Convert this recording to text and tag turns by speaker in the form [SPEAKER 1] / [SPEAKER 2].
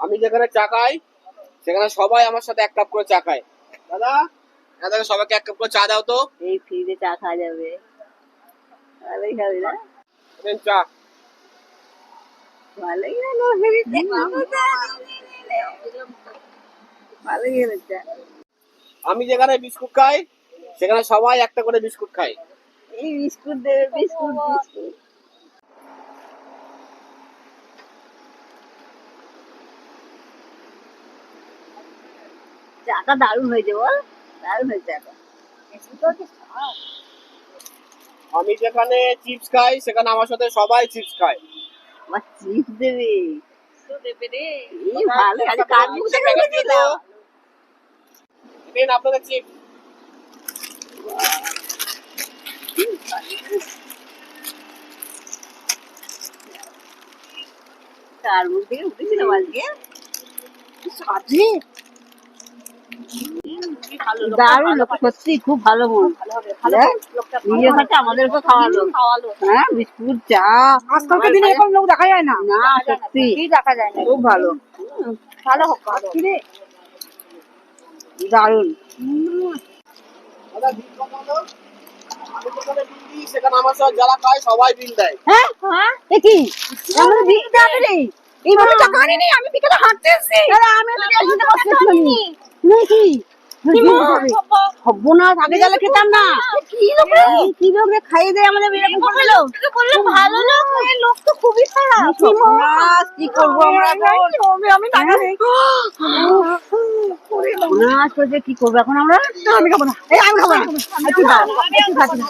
[SPEAKER 1] আমি যেখানে চা খাই সেখানে সবাই আমার সাথে 1 কাপ করে চা খায়। দাদা দাদা সবাইকে 1 কাপ করে চা দাও তো।
[SPEAKER 2] এই ফ্রিতে চা খাওয়া যাবে, ভালোই খাবি না?
[SPEAKER 1] দেন চা।
[SPEAKER 2] ভালোই হলো ফ্রিতে, ভালোই হলো চা।
[SPEAKER 1] আমি যেখানে বিস্কুট খাই সেখানে সবাই একটা করে বিস্কুট খায়।
[SPEAKER 2] এই বিস্কুট দেবে, বিস্কুট বিস্কুট। চাটা দারুণ হয়েছে বল, দারুণ হয়েছে চাটা।
[SPEAKER 1] আমি যেখানে চিপস খাই সেখানে আমার সাথে সবাই চিপস খায়।
[SPEAKER 2] আমার চিপস দেবে,
[SPEAKER 3] দেবে রে।
[SPEAKER 2] এই ভালো আছে। কার মুখ দেখে উঠেছিলাম?
[SPEAKER 1] নিন আপনাদের চিপস।
[SPEAKER 2] কার মুখ দেখে উঠেছিলাম আজকে? সাজে দারুণ লোক, সত্যি খুব ভালো মন। নিজের হাতে আমাদের উপর খাওয়ালো। হ্যাঁ, বিস্কুট চা।
[SPEAKER 3] আজকালকার দিনে এরকম লোক দেখা যায় না।
[SPEAKER 2] না সত্যি
[SPEAKER 3] দেখা যায় না।
[SPEAKER 2] খুব ভালো,
[SPEAKER 3] ভালো হোক ভালো।
[SPEAKER 2] দারুণ।
[SPEAKER 1] দাদা বিল কত হলো? আমি যেখানে বিল দিই সেখানে আমার সাথে যারা খায় সবাই বিল দেয়।
[SPEAKER 2] হ্যাঁ এ কি আমাদের বিল দেওয়া পেলে এইভাবে টাকা আনিনি? আমি বিকেলে হাঁটতে এসেছি, আমি তো টেনশনে বসেছিলাম নাকি হব না, আগে গেলে খেতাম না। কি লোক রে খাইয়ে দেয় আমাদের এরকম করে লোক?
[SPEAKER 3] ভালো লোক, এই লোক তো খুবই খারাপ।
[SPEAKER 2] কি করবো আমরা এখন?
[SPEAKER 3] আমি টাকা নেই।
[SPEAKER 2] কি করবো এখন আমরা?
[SPEAKER 3] আমি খাবো না।
[SPEAKER 2] আমি খাবো না, একটু দাও, একটু খাচ্ছি।